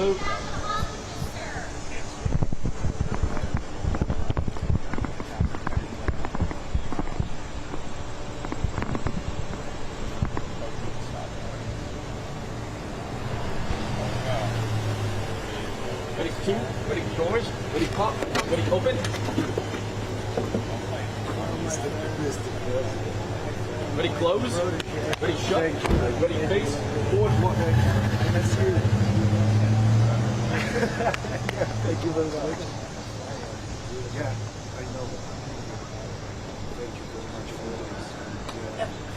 salute. Ready two, ready doors, ready pop, ready open. Ready close, ready shut, ready face, forward look. Thank you very much. Yeah, I know. Thank you very much for this.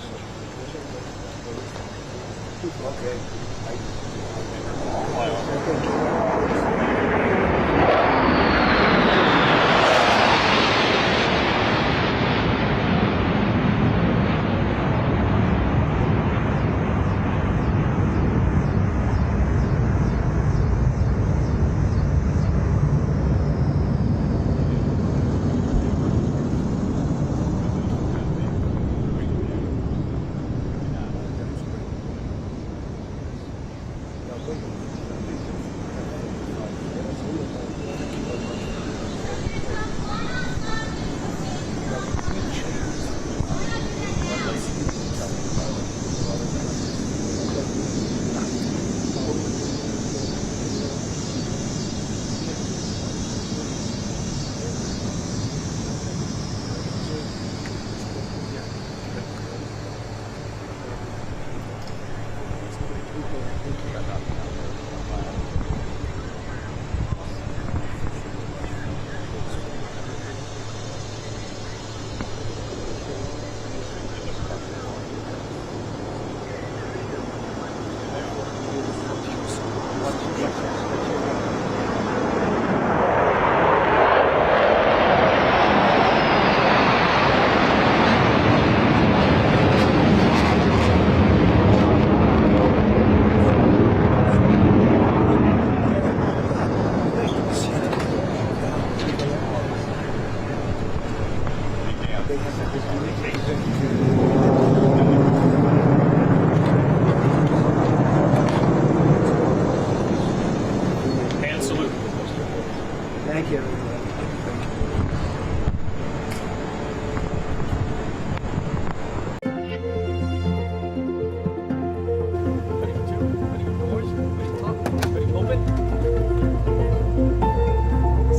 And salute. Thank you. Ready two, ready doors, ready top, ready open. Ready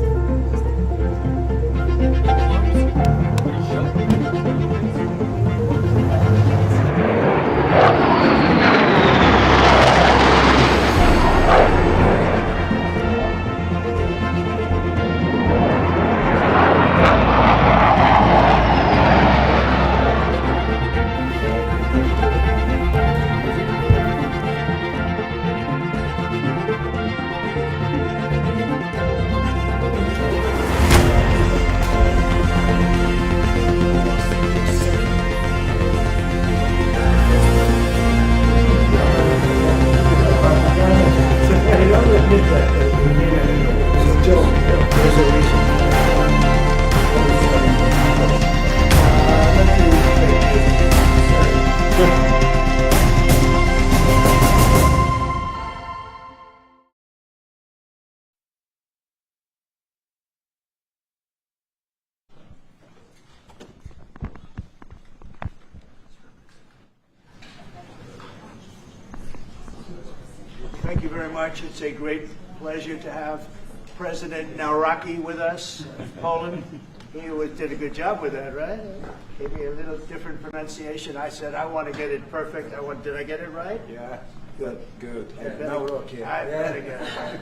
shut, Thank you very much. It's a great pleasure to have President Nawrocki with us of Poland. He did a good job with that, right? Maybe a little different pronunciation. I said I want to get it perfect. Did I get it right? Yeah, Good. good. I better- Nawrocki. I better get it right.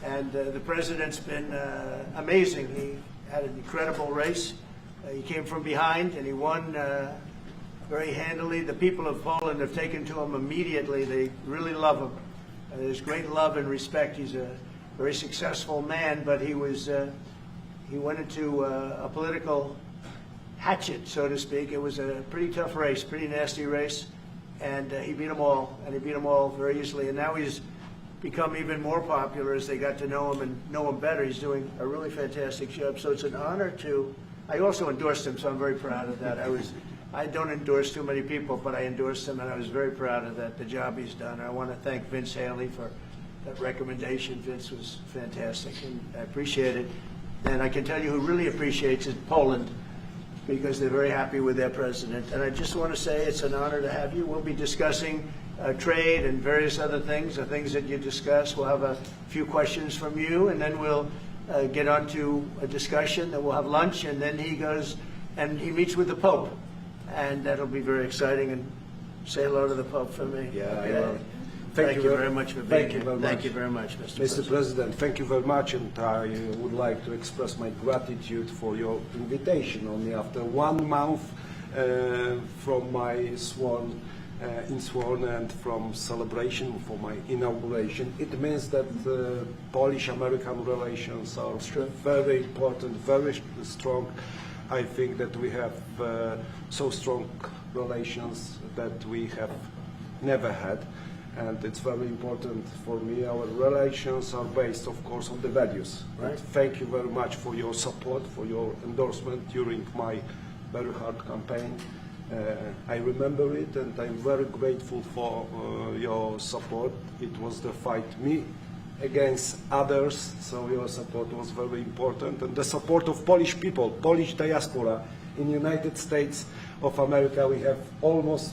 And the president's been amazing. He had an incredible race. He came from behind and he won very handily. The people of Poland have taken to him immediately. They really love him. There's great love and respect. He's a very successful man, but he went into a political hatchet, so to speak. It was a pretty tough race, pretty nasty race, and he beat them all, and he beat them all very easily. And now he's become even more popular as they got to know him and know him better. He's doing a really fantastic job. So it's an honor to. I also endorsed him, so I'm very proud of that. I don't endorse too many people, but I endorsed him, and I was very proud of that, the job he's done. I want to thank Vince Haley for that recommendation, Vince, was fantastic, and I appreciate it. And I can tell you who really appreciates it, Poland, because they're very happy with their president. And I just want to say it's an honor to have you. We'll be discussing trade and various other things, the things that you discuss. We'll have a few questions from you, and then we'll get on to a discussion, then we'll have lunch, and then he goes and he meets with the Pope. And that'll be very exciting. And say hello to the Pope for me. Yeah, okay? I will. Thank you very much for being here. Very Thank much. you very much, Mr. Mr. President, thank you very much, and I would like to express my gratitude for your invitation only after 1 month from my sworn and from celebration for my inauguration. It means that Polish-American relations are very important, very strong. I think that we have so strong relations that we have never had. And it's very important for me. Our relations are based, of course, on the values. Right. And thank you very much for your support, for your endorsement during my very hard campaign. I remember it, and I'm very grateful for your support. It was the fight me against others, so your support was very important. And the support of Polish people, Polish diaspora in the United States of America. We have almost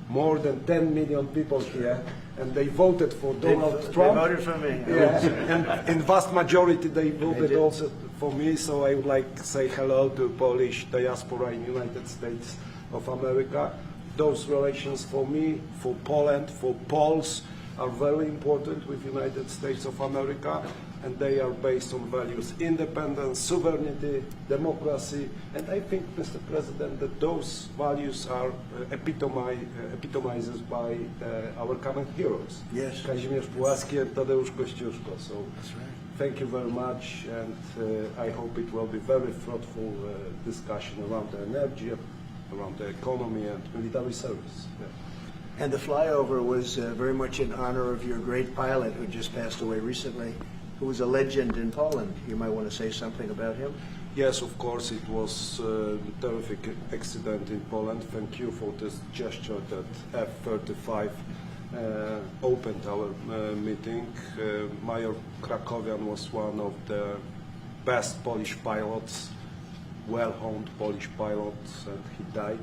more than 10 million people here, and they voted for Donald Trump. They voted for me. Yeah, and in vast majority they voted did. also for me, so I would like to say hello to Polish diaspora in the United States of America. Those relations for me, for Poland, for Poles are very important with the United States of America, and they are based on values: independence, sovereignty, democracy. And I think, Mr. President, that those values are epitomized by our common heroes. Yes. Kazimierz Pułaski and Tadeusz Kościuszko. So That's right. thank you very much, and I hope it will be very fruitful discussion around the energy, around the economy and military service. Yeah. And the flyover was very much in honor of your great pilot who just passed away recently, who was a legend in Poland. You might want to say something about him. Yes, of course, it was a terrific accident in Poland. Thank you for this gesture that F-35 opened our meeting. Major Krakowian was one of the best Polish pilots, well-honed Polish pilots, and he died.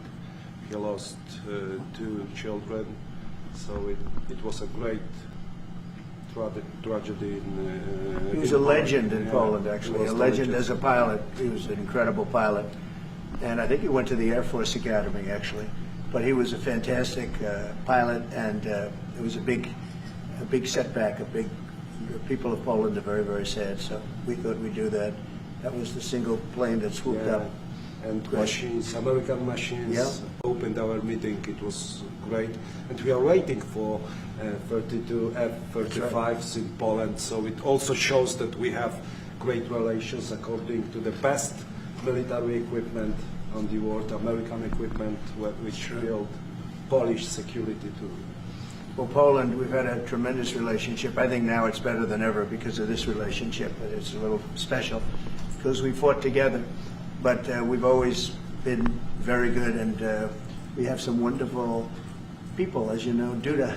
He lost 2 children, so it was a great tragedy. He was a legend in Poland, He actually, was a a legend legend. as a pilot. He was an incredible pilot. And I think he went to the Air Force Academy, actually. But he was a fantastic pilot, and it was a big setback. The people of Poland are very, very sad, so we thought we'd do that. That was the single plane that swooped Yeah. up. And Great. machines, American machines, Yeah. opened our meeting. It was great, and we are waiting for 32 F-35s in Poland. So it also shows that we have great relations according to the best military equipment on the world, American equipment, which build Polish security too. Well, Poland, we've had a tremendous relationship. I think now it's better than ever because of this relationship. It's a little special because we fought together. But we've always been very good, and we have some wonderful people, as you know. Duda,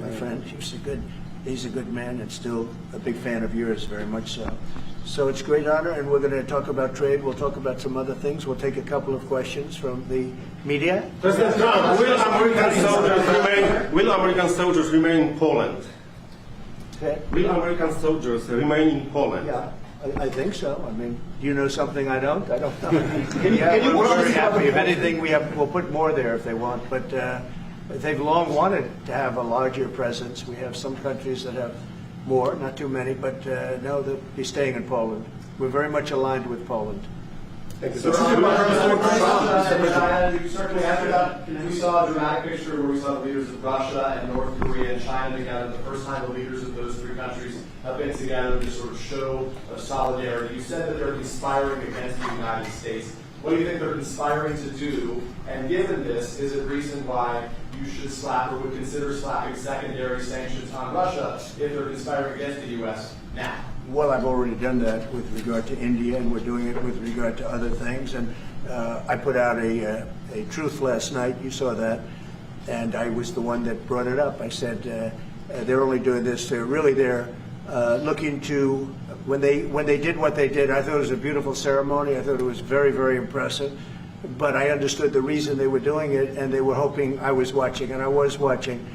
my friend, he's a good man and still a big fan of yours, very much so. So it's a great honor, and we're going to talk about trade. We'll talk about some other things. We'll take a couple of questions from the media. President Trump, will American soldiers remain in Poland? Okay. Will American soldiers remain in Poland? Yeah, I think so. I mean, you know something I don't? I don't know. We're very happy. If anything, we'll put more there if they want. But they've long wanted to have a larger presence. We have some countries that have more, not too many, but no, they'll be staying in Poland. We're very much aligned with Poland. You certainly have that. We saw a dramatic picture where we saw the leaders of Russia and North Korea and China together. The first time the leaders of those 3 countries have been together to sort of show solidarity. You said that they're conspiring against the United States. What do you think they're conspiring to do? And given this, is it reason why you should slap or would consider slapping secondary sanctions on Russia if they're conspiring against the U.S. now? Well, I've already done that with regard to India, and we're doing it with regard to other things. And I put out a truth last night. You saw that. And I was the one that brought it up. I said, They're only doing this. They're really there looking to, when they did what they did, I thought it was a beautiful ceremony. I thought it was very, very impressive. But I understood the reason they were doing it, and they were hoping I was watching, and I was watching.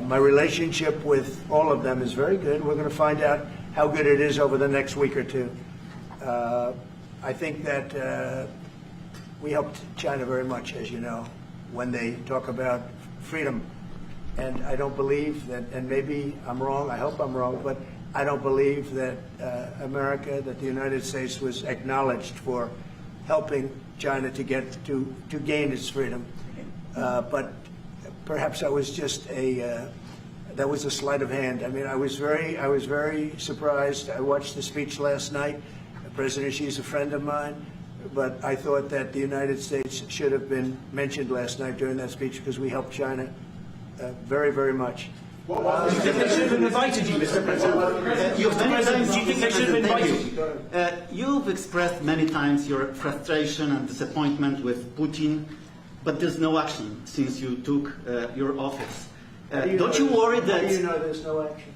My relationship with all of them is very good. We're going to find out how good it is over the next week or two. I think that we helped China very much, as you know, when they talk about freedom. And I don't believe that, and maybe I'm wrong, I hope I'm wrong, but I don't believe that America, that the United States was acknowledged for helping China to gain its freedom. But perhaps I was just that was a sleight of hand. I mean, I was very surprised. I watched the speech last night. President Xi is a friend of mine, but I thought that the United States should have been mentioned last night during that speech because we helped China very, very much. Do you think they should have invited you, Mr. President? Do you think they should have invited you? You've expressed many times your frustration and disappointment with Putin, but there's no action since you took your office. Don't you worry that? How do you know there's no action?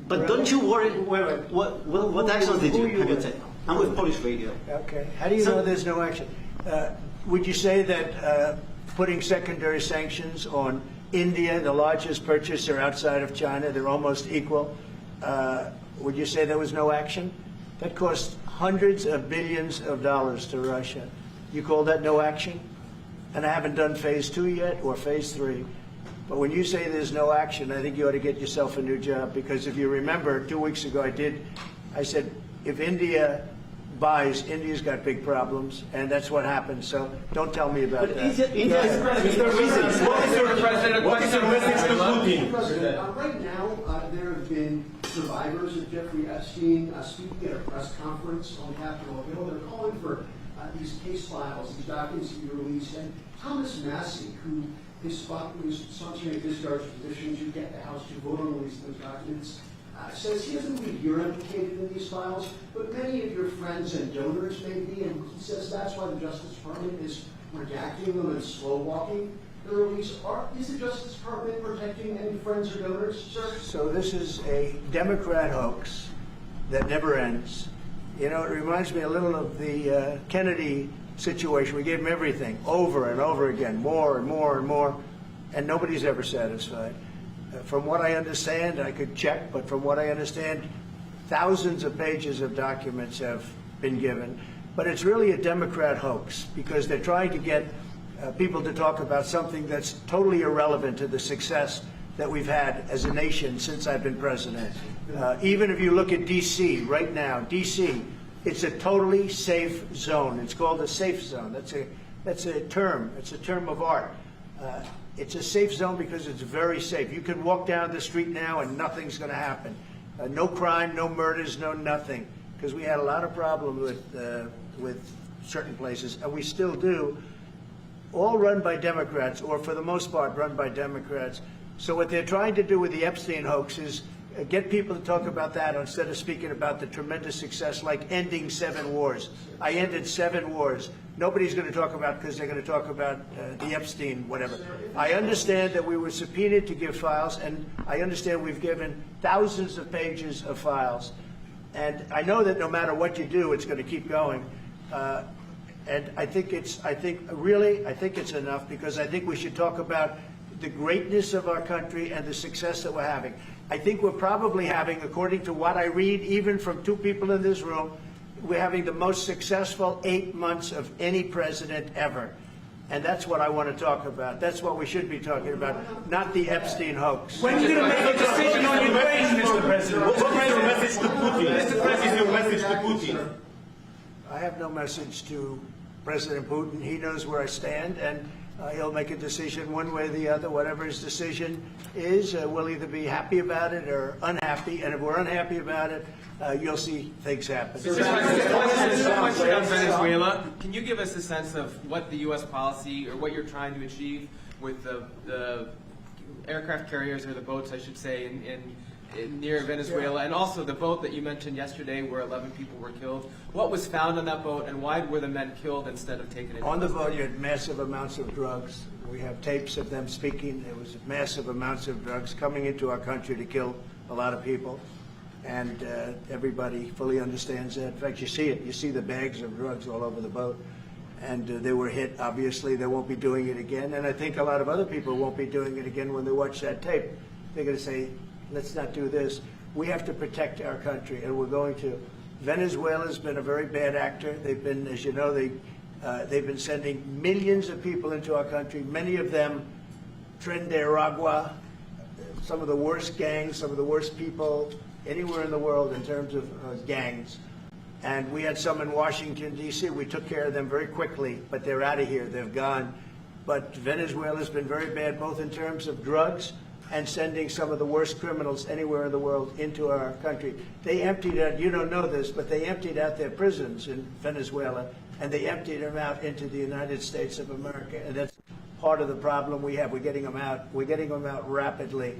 But don't you worry? Wait. What actions did you have you taken? I'm with Polish Radio. Okay. How do you know there's no action? Would you say that putting secondary sanctions on India, the largest purchaser outside of China, they're almost equal. Would you say there was no action? That cost hundreds of billions of dollars to Russia. You call that no action? And I haven't done phase 2 yet or phase 3. But when you say there's no action, I think you ought to get yourself a new job, because if you remember, 2 weeks ago I said, if India buys, India's got big problems, and that's what happened. So don't tell me about that. India is What is your message to Putin? President, right now, there have been survivors of Jeffrey Epstein speaking at a press conference on Capitol Hill. They're calling for these case files, these documents to be released. And Thomas Massie, who is sponsoring a discharge petition to get the House to vote on release those documents, says he doesn't believe you're implicated in these files, but many of your friends and donors may be, and he says that's why the Justice Department is redacting them and slow-walking the release. Is the Justice Department protecting any friends or donors, sir? So this is a Democrat hoax that never ends. You know, it reminds me a little of the Kennedy situation. We gave him everything over and over again, more and more and more, and nobody's ever satisfied. From what I understand, I could check, but from what I understand, thousands of pages of documents have been given. But it's really a Democrat hoax, because they're trying to get people to talk about something that's totally irrelevant to the success that we've had as a nation since I've been president. Even if you look at D.C. right now, D.C., it's a totally safe zone. It's called a safe zone. That's a term. It's a term of art. It's a safe zone because it's very safe. You can walk down the street now and nothing's going to happen. No crime, no murders, no nothing. Because we had a lot of problems with certain places, and we still do. All run by Democrats, or for the most part run by Democrats. So what they're trying to do with the Epstein hoax is get people to talk about that instead of speaking about the tremendous success, like ending 7 wars. I ended 7 wars. Nobody's going to talk about, because they're going to talk about the Epstein, whatever. I understand that we were subpoenaed to give files, and I understand we've given thousands of pages of files. And I know that no matter what you do, it's going to keep going. And I think it's enough, because I think we should talk about the greatness of our country and the success that we're having. I think we're probably having, according to what I read, even from 2 people in this room, we're having the most successful 8 months of any president ever. And that's what I want to talk about. That's what we should be talking about, not the Epstein hoax. When are you going to make a decision on Ukraine, Mr. President? What is your message to Putin? What is your message to Putin? I have no message to President Putin. He knows where I stand, and he'll make a decision one way or the other. Whatever his decision is, we'll either be happy about it or unhappy. And if we're unhappy about it, you'll see things happen. Just a question on Venezuela. Can you give us a sense of what the U.S. policy, or what you're trying to achieve with the aircraft carriers, or the boats, I should say, in near Venezuela, and also the boat that you mentioned yesterday where 11 people were killed. What was found on that boat, and why were the men killed instead of taken into On the custody? boat, you had massive amounts of drugs. We have tapes of them speaking. There was massive amounts of drugs coming into our country to kill a lot of people. And everybody fully understands that. In fact, you see it. You see the bags of drugs all over the boat. And they were hit. Obviously, they won't be doing it again. And I think a lot of other people won't be doing it again when they watch that tape. They're going to say, let's not do this. We have to protect our country, and we're going to. Venezuela's been a very bad actor. They've been, as you know, they've been sending millions of people into our country, many of them Tren de Aragua, some of the worst gangs, some of the worst people anywhere in the world in terms of gangs. And we had some in Washington, D.C. We took care of them very quickly, but they're out of here. They've gone. But Venezuela's been very bad, both in terms of drugs and sending some of the worst criminals anywhere in the world into our country. They emptied out, you don't know this, but they emptied out their prisons in Venezuela, and they emptied them out into the United States of America. And that's part of the problem we have. We're getting them out. We're getting them out rapidly,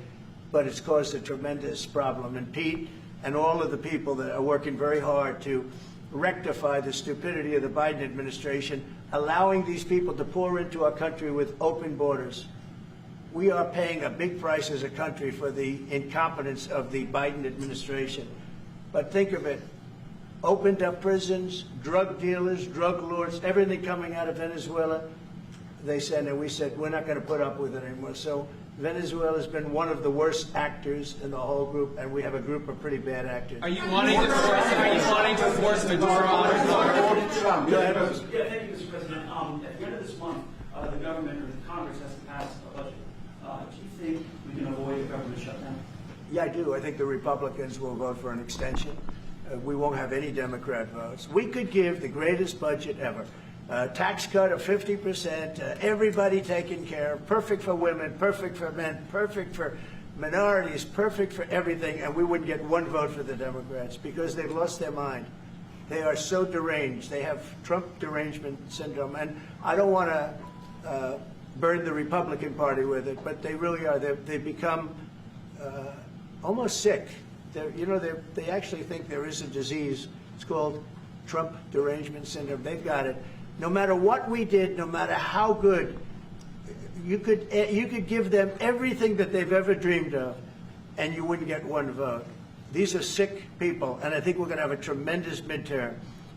but it's caused a tremendous problem. And Pete and all of the people that are working very hard to rectify the stupidity of the Biden administration, allowing these people to pour into our country with open borders. We are paying a big price as a country for the incompetence of the Biden administration. But think of it, opened up prisons, drug dealers, drug lords, everything coming out of Venezuela. They said, and we said, we're not going to put up with it anymore. So Venezuela has been one of the worst actors in the whole group, and we have a group of pretty bad actors. Are you wanting to force Maduro out of power? Go ahead. Yeah, thank you, Mr. President. At the end of this month, the government or the Congress has to pass a budget. Do you think we can avoid a government shutdown? Yeah, I do. I think the Republicans will vote for an extension. We won't have any Democrat votes. We could give the greatest budget ever. Tax cut of 50%, everybody taken care of, perfect for women, perfect for men, perfect for minorities, perfect for everything, and we wouldn't get one vote for the Democrats because they've lost their mind. They are so deranged. They have Trump derangement syndrome, and I don't want to burn the Republican Party with it, but they really are. They've become almost sick. They actually think there is a disease. It's called Trump derangement syndrome. They've got it. No matter what we did, no matter how good, you could give them everything that they've ever dreamed of, and you wouldn't get one vote. These are sick people, and I think we're going to have a tremendous midterm.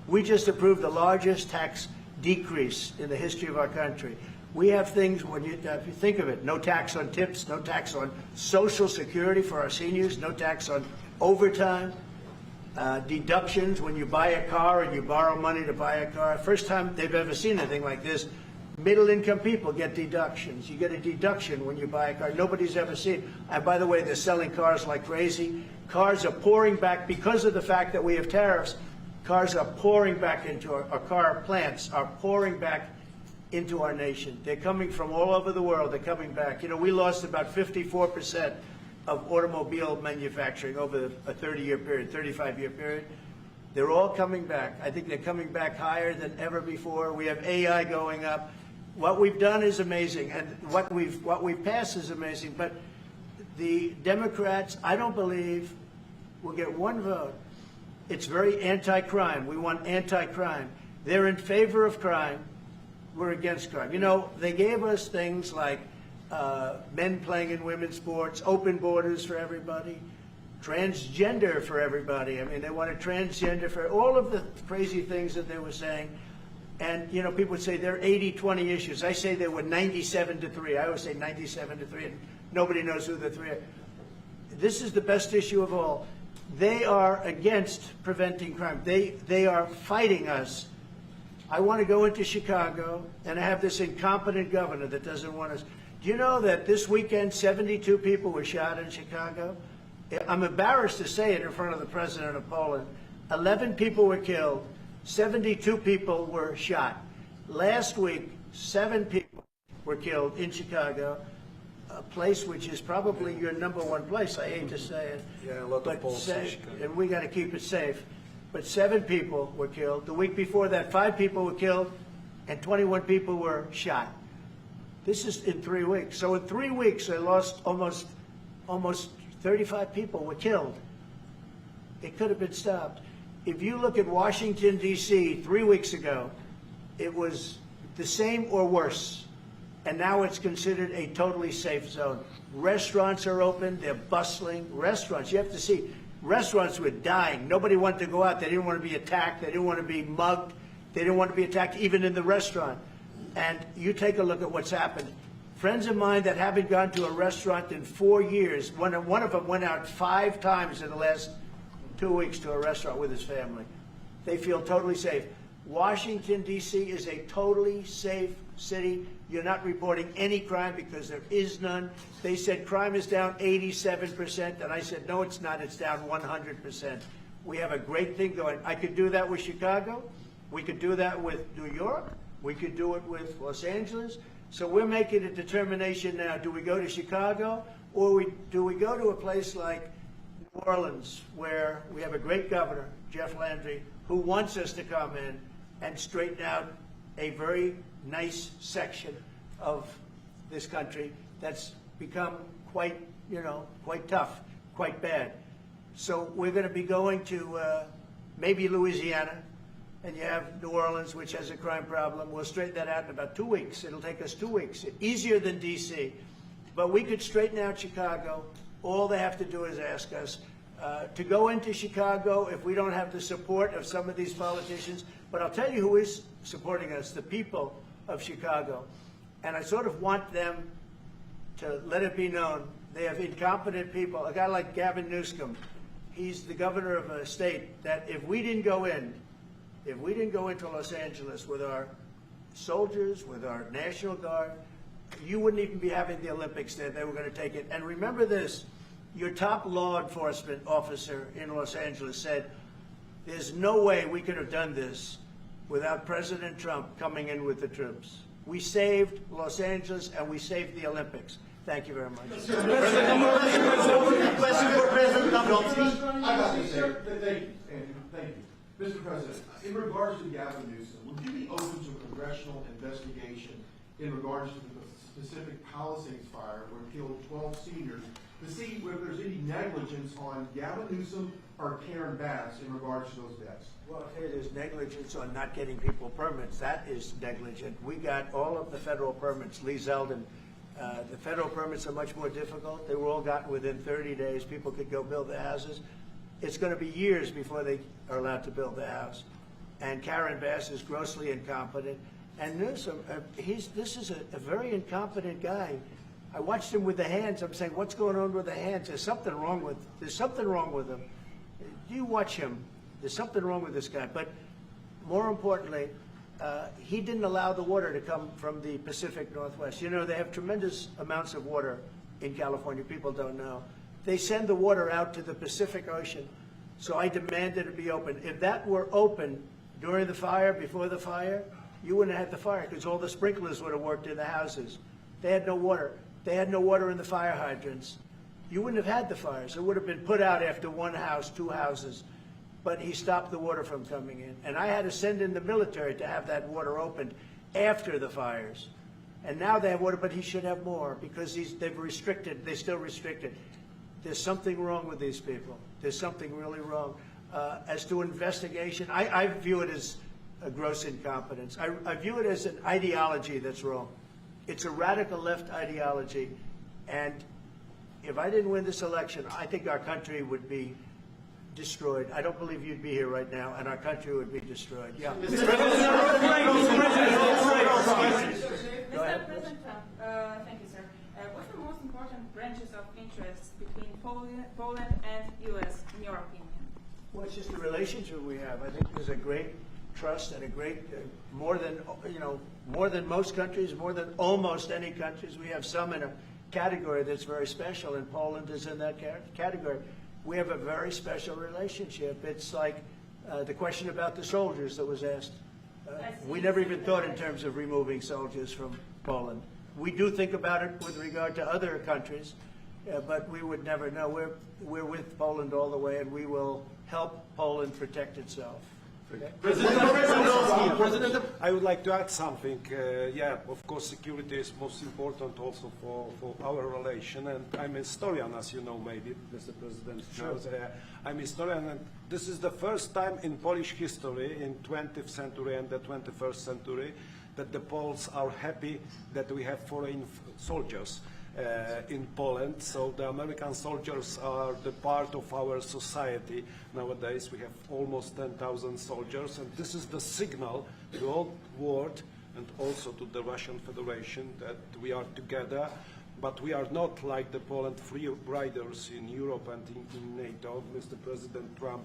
We just approved the largest tax decrease in the history of our country. We have things, if you think of it, no tax on tips, no tax on Social Security for our seniors, no tax on overtime, deductions when you buy a car and you borrow money to buy a car. First time they've ever seen anything like this. Middle-income people get deductions. You get a deduction when you buy a car. Nobody's ever seen. And by the way, they're selling cars like crazy. Cars are pouring back because of the fact that we have tariffs. Cars are pouring back into our car plants are pouring back into our nation. They're coming from all over the world. They're coming back. You know, we lost about 54% of automobile manufacturing over a 30-year period, 35-year period. They're all coming back. I think they're coming back higher than ever before. We have AI going up. What we've done is amazing, and what we've passed is amazing. But the Democrats, I don't believe, will get one vote. It's very anti-crime. We want anti-crime. They're in favor of crime. We're against crime. You know, they gave us things like men playing in women's sports, open borders for everybody, transgender for everybody. I mean, they wanted transgender for all of the crazy things that they were saying. And, you know, people would say they're 80-20 issues. I say they were 97-3. I always say 97-3, and nobody knows who the three are. This is the best issue of all. They are against preventing crime. They are fighting us. I want to go into Chicago, and I have this incompetent governor that doesn't want us. Do you know that this weekend 72 people were shot in Chicago? I'm embarrassed to say it in front of the president of Poland. 11 people were killed. 72 people were shot. Last week, 7 people were killed in Chicago, a place which is probably your #1 place. I hate to say it. Yeah, a lot of Poles in Chicago. And we got to keep it safe. But 7 people were killed. The week before that, 5 people were killed, and 21 people were shot. This is in 3 weeks. So in 3 weeks, they lost almost 35 people were killed. It could have been stopped. If you look at Washington, D.C., 3 weeks ago, it was the same or worse. And now it's considered a totally safe zone. Restaurants are open, they're bustling. Restaurants, you have to see, restaurants were dying. Nobody wanted to go out. They didn't want to be attacked. They didn't want to be mugged. They didn't want to be attacked even in the restaurant. And you take a look at what's happened. Friends of mine that haven't gone to a restaurant in 4 years, one of them went out 5 times in the last 2 weeks to a restaurant with his family. They feel totally safe. Washington, D.C. is a totally safe city. You're not reporting any crime because there is none. They said crime is down 87%, and I said, no, it's not. It's down 100%. We have a great thing going. I could do that with Chicago. We could do that with New York. We could do it with Los Angeles. So we're making a determination now. Do we go to Chicago, or do we go to a place like New Orleans, where we have a great governor, Jeff Landry, who wants us to come in and straighten out a very nice section of this country that's become quite tough, quite bad. So we're going to be going to maybe Louisiana, and you have New Orleans, which has a crime problem. We'll straighten that out in about 2 weeks. It'll take us 2 weeks, easier than D.C. But we could straighten out Chicago. All they have to do is ask us to go into Chicago if we don't have the support of some of these politicians. But I'll tell you who is supporting us, the people of Chicago. And I sort of want them to let it be known. They have incompetent people. A guy like Gavin Newsom, he's the governor of a state that if we didn't go into Los Angeles with our soldiers, with our National Guard, you wouldn't even be having the Olympics there. They were going to take it. And remember this, your top law enforcement officer in Los Angeles said, there's no way we could have done this without President Trump coming in with the troops. We saved Los Angeles and we saved the Olympics. Thank you very much. Question for President Dombrowski. I got this, sir. Thank you, Andrew. Thank you. Mr. President, in regards to Gavin Newsom, would you be open to a congressional investigation in regards to the specific Palisades fire where it killed 12 seniors to see whether there's any negligence on Gavin Newsom or Karen Bass in regards to those deaths? Well, I'll tell you, there's negligence on not getting people permits. That is negligent. We got all of the federal permits. Lee Zeldin, the federal permits are much more difficult. They were all gotten within 30 days. People could go build their houses. It's going to be years before they are allowed to build their house. And Karen Bass is grossly incompetent. And Newsom, this is a very incompetent guy. I watched him with the hands. I'm saying, what's going on with the hands? There's something wrong with him. You watch him. There's something wrong with this guy. But more importantly, he didn't allow the water to come from the Pacific Northwest. You know, they have tremendous amounts of water in California. People don't know. They send the water out to the Pacific Ocean. So I demanded it be open. If that were open during the fire, before the fire, you wouldn't have had the fire because all the sprinklers would have worked in the houses. They had no water. They had no water in the fire hydrants. You wouldn't have had the fires. It would have been put out after one house, 2 houses. But he stopped the water from coming in. And I had to send in the military to have that water opened after the fires. And now they have water, but he should have more because they've restricted, they still restricted. There's something wrong with these people. There's something really wrong. As to investigation, I view it as a gross incompetence. I view it as an ideology that's wrong. It's a radical left ideology. And if I didn't win this election, I think our country would be destroyed. I don't believe you'd be here right now, and our country would be destroyed. Yeah. Mr. President Trump, thank you, sir. What's the most important branches of interest between Poland and U.S. in your opinion? Well, it's just the relationship we have. I think there's a great trust and a great, more than most countries, more than almost any countries. We have some in a category that's very special, and Poland is in that category. We have a very special relationship. It's like the question about the soldiers that was asked. We never even thought in terms of removing soldiers from Poland. We do think about it with regard to other countries, but we would never know. We're with Poland all the way, and we will help Poland protect itself. I would like to add something. Yeah, of course, security is most important also for our relation. And I'm a historian, as you know, maybe, Mr. President knows. I'm a historian, and this is the first time in Polish history, in 20th century and the 21st century, that the Poles are happy that we have foreign soldiers in Poland. So the American soldiers are the part of our society. Nowadays we have almost 10,000 soldiers, and this is the signal to the whole world and also to the Russian Federation that we are together. But we are not like the Poland free riders in Europe and in NATO. Mr. President Trump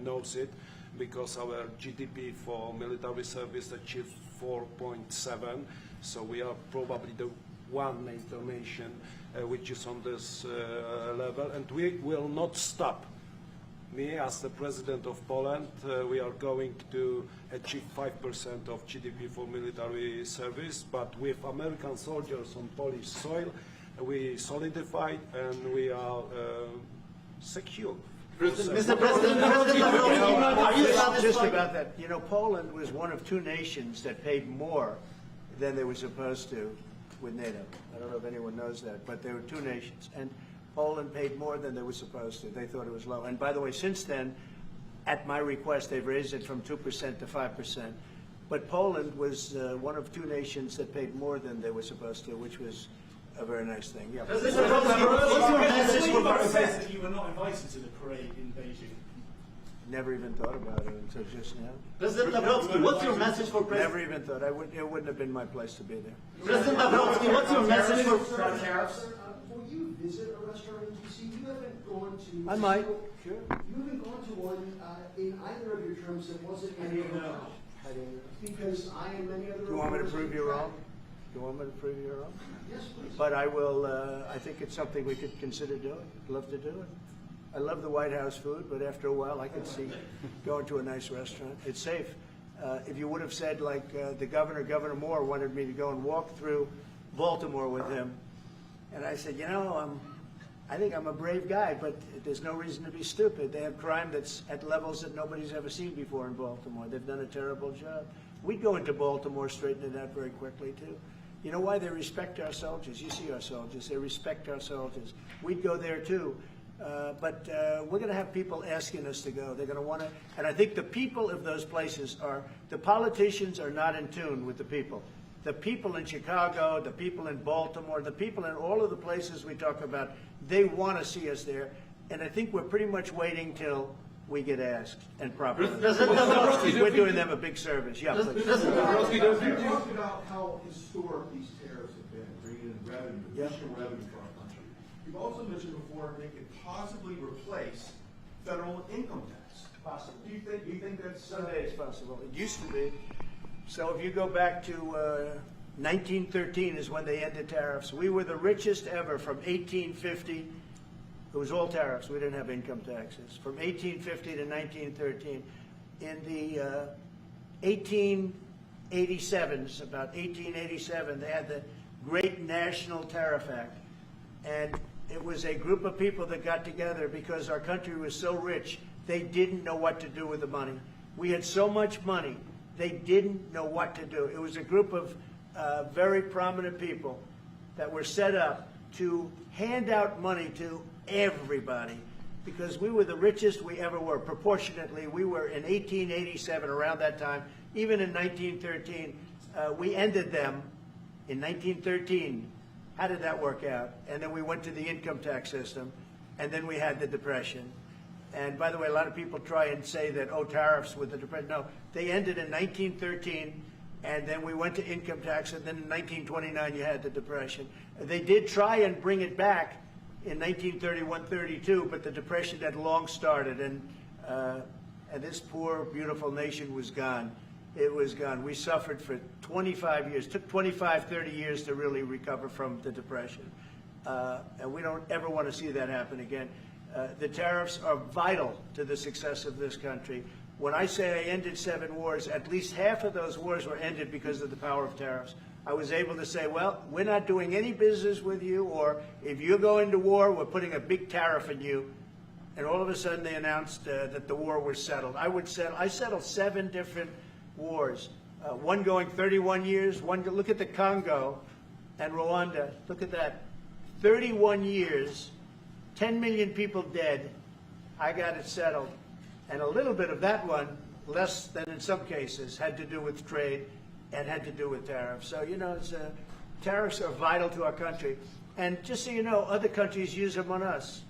knows it, because our GDP for military service achieved 4.7. So we are probably the one NATO nation which is on this level, and we will not stop. Me, as the President of Poland, we are going to achieve 5% of GDP for military service, but with American soldiers on Polish soil, we solidified and we are secure. Mr. President, are you Just satisfied? about that, you know, Poland was one of two nations that paid more than they were supposed to with NATO. I don't know if anyone knows that, but there were two nations, and Poland paid more than they were supposed to. They thought it was low. And by the way, since then, at my request, they've raised it from 2% to 5%. But Poland was one of two nations that paid more than they were supposed to, which was a very nice thing. Yeah. What's your message for that you were not invited to the parade in Beijing? Never even thought about it until just now. President Nawrocki, what's your message for Never President? even thought. It wouldn't have been my place to be there. President Nawrocki, what's your message for? Sir, will you visit a restaurant in D.C.? You haven't gone to. I might. Sure. You haven't gone to one in either of your terms that wasn't in your hotel. I didn't know. Because I and many other. Do you want me to prove you wrong? Do you want me to prove you wrong? Yes, please. But I will, I think it's something we could consider doing. I'd love to do it. I love the White House food, but after a while I could see going to a nice restaurant. It's safe. If you would have said, like the governor, Governor Moore, wanted me to go and walk through Baltimore with him, and I said, you know, I think I'm a brave guy, but there's no reason to be stupid. They have crime that's at levels that nobody's ever seen before in Baltimore. They've done a terrible job. We'd go into Baltimore, straighten it out very quickly, too. You know why? They respect our soldiers. You see our soldiers. They respect our soldiers. We'd go there, too. But we're going to have people asking us to go. They're going to want to, and I think the people of those places are, the politicians are not in tune with the people. The people in Chicago, the people in Baltimore, the people in all of the places we talk about, they want to see us there. And I think we're pretty much waiting till we get asked and properly. We're doing them a big service. Yeah, please. You talked about how historic these tariffs have been, bringing in revenue, additional revenue for our country. You've also mentioned before they could possibly replace federal income tax. Possible. Do you think that's Someday it's possible. It used to be. So if you go back to 1913 is when they ended tariffs. We were the richest ever from 1850. It was all tariffs. We didn't have income taxes. From 1850 to 1913. In the 1887s, about 1887, they had the Great National Tariff Act. And it was a group of people that got together because our country was so rich, they didn't know what to do with the money. We had so much money, they didn't know what to do. It was a group of very prominent people that were set up to hand out money to everybody because we were the richest we ever were. Proportionately, we were in 1887, around that time, even in 1913. We ended them in 1913. How did that work out? And then we went to the income tax system, and then we had the Depression. And by the way, a lot of people try and say that, oh, tariffs with the Depression. No, they ended in 1913, and then we went to income tax, and then in 1929 you had the Depression. They did try and bring it back in 1931-32, but the Depression had long started, and this poor, beautiful nation was gone. It was gone. We suffered for 25 years. It took 25, 30 years to really recover from the Depression. And we don't ever want to see that happen again. The tariffs are vital to the success of this country. When I say I ended 7 wars, at least half of those wars were ended because of the power of tariffs. I was able to say, well, we're not doing any business with you, or if you're going to war, we're putting a big tariff on you. and all of a sudden they announced that the war was settled. I settled 7 different wars, one going 31 years, look at the Congo and Rwanda, look at that, 31 years, 10 million people dead, I got it settled. And a little bit of that one, less than in some cases, had to do with trade and had to do with tariffs. So, you know, tariffs are vital to our country. And just so you know, other countries use them on us,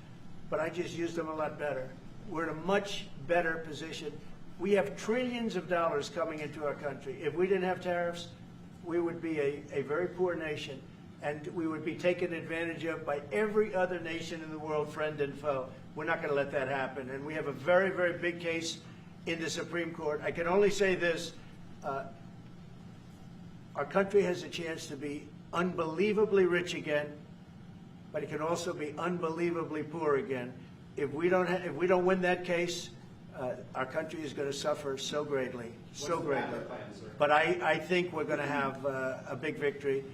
but I just use them a lot better. We're in a much better position. We have trillions of dollars coming into our country. If we didn't have tariffs, we would be a very poor nation, and we would be taken advantage of by every other nation in the world, friend and foe. We're not going to let that happen. And we have a very, very big case in the Supreme Court. I can only say this. Our country has a chance to be unbelievably rich again, but it can also be unbelievably poor again. If we don't win that case, our country is going to suffer so greatly, so greatly. But I think we're going to have a big victory.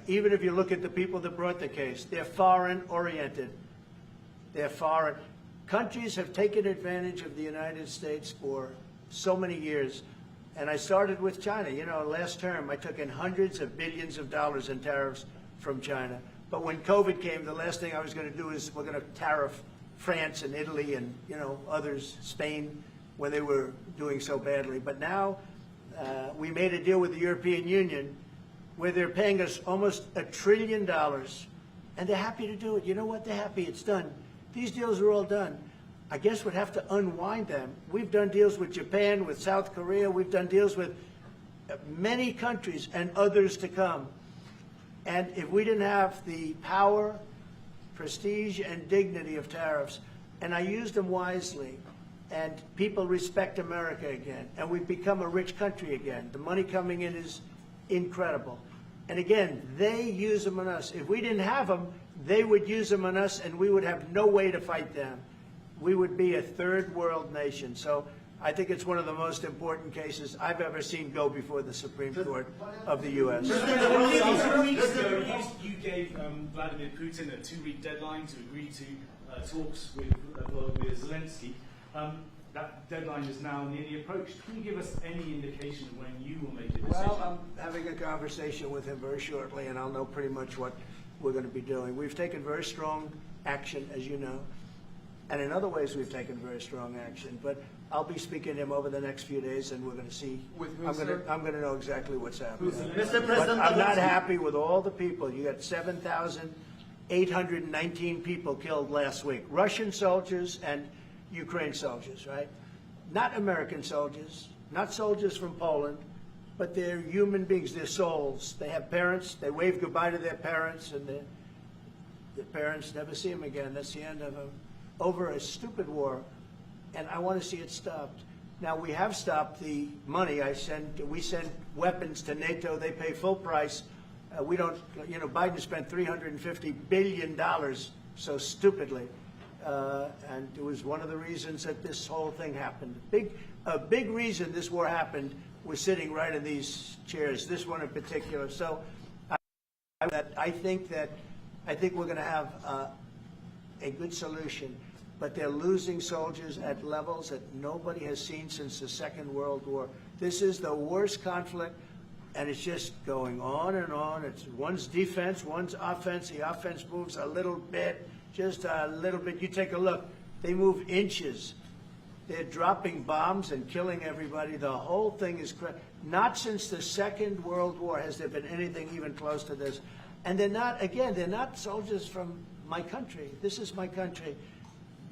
Even if you look at the people that brought the case, they're foreign-oriented. They're foreign. Countries have taken advantage of the United States for so many years. And I started with China. You know, last term, I took in hundreds of billions of dollars in tariffs from China. But when COVID came, the last thing I was going to do is we're going to tariff France and Italy and, you know, others, Spain, when they were doing so badly. But now we made a deal with the European Union where they're paying us almost $1 trillion, and they're happy to do it. You know what? They're happy. It's done. These deals are all done. I guess we'd have to unwind them. We've done deals with Japan, with South Korea. We've done deals with many countries and others to come. And if we didn't have the power, prestige, and dignity of tariffs, and I used them wisely, and people respect America again, and we've become a rich country again. The money coming in is incredible. And again, they use them on us. If we didn't have them, they would use them on us, and we would have no way to fight them. We would be a third world nation. So I think it's one of the most important cases I've ever seen go before the Supreme Court of the U.S. You gave Vladimir Putin a 2-week deadline to agree to talks with Zelensky. That deadline is now nearly approached. Can you give us any indication of when you will make a decision? Well, I'm having a conversation with him very shortly, and I'll know pretty much what we're going to be doing. We've taken very strong action, as you know. And in other ways, we've taken very strong action. But I'll be speaking to him over the next few days, and we're going to see. I'm going to know exactly what's happening. Mr. President, I'm not happy with all the people. You got 7,819 people killed last week. Russian soldiers and Ukraine soldiers, right? Not American soldiers, not soldiers from Poland, but they're human beings. They're souls. They have parents. They wave goodbye to their parents, and their parents never see them again. That's the end of them. Over a stupid war, and I want to see it stopped. Now, we have stopped the money. We send weapons to NATO. They pay full price. We don't, you know, Biden spent $350 billion so stupidly. And it was one of the reasons that this whole thing happened. A big reason this war happened was sitting right in these chairs, this one in particular. So I think we're going to have a good solution. But they're losing soldiers at levels that nobody has seen since the Second World War. This is the worst conflict, and it's just going on and on. It's one's defense, one's offense. The offense moves a little bit, just a little bit. You take a look. They move inches. They're dropping bombs and killing everybody. The whole thing is crazy. Not since the Second World War has there been anything even close to this. And they're not soldiers from my country. This is my country.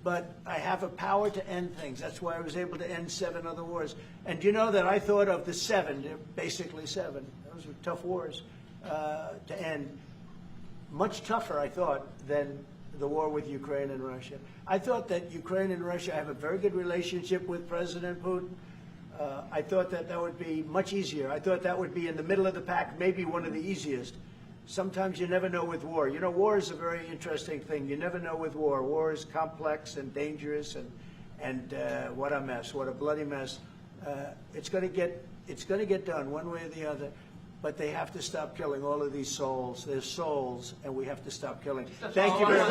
But I have a power to end things. That's why I was able to end 7 other wars. And you know that I thought of the 7, basically 7. Those were tough wars to end. Much tougher, I thought, than the war with Ukraine and Russia. I thought that Ukraine and Russia have a very good relationship with President Putin. I thought that would be much easier. I thought that would be in the middle of the pack, maybe one of the easiest. Sometimes you never know with war. You know, war is a very interesting thing. You never know with war. War is complex and dangerous, and what a mess, what a bloody mess. It's going to get done one way or the other. But they have to stop killing all of these souls. They're souls, and we have to stop killing. Thank you very much.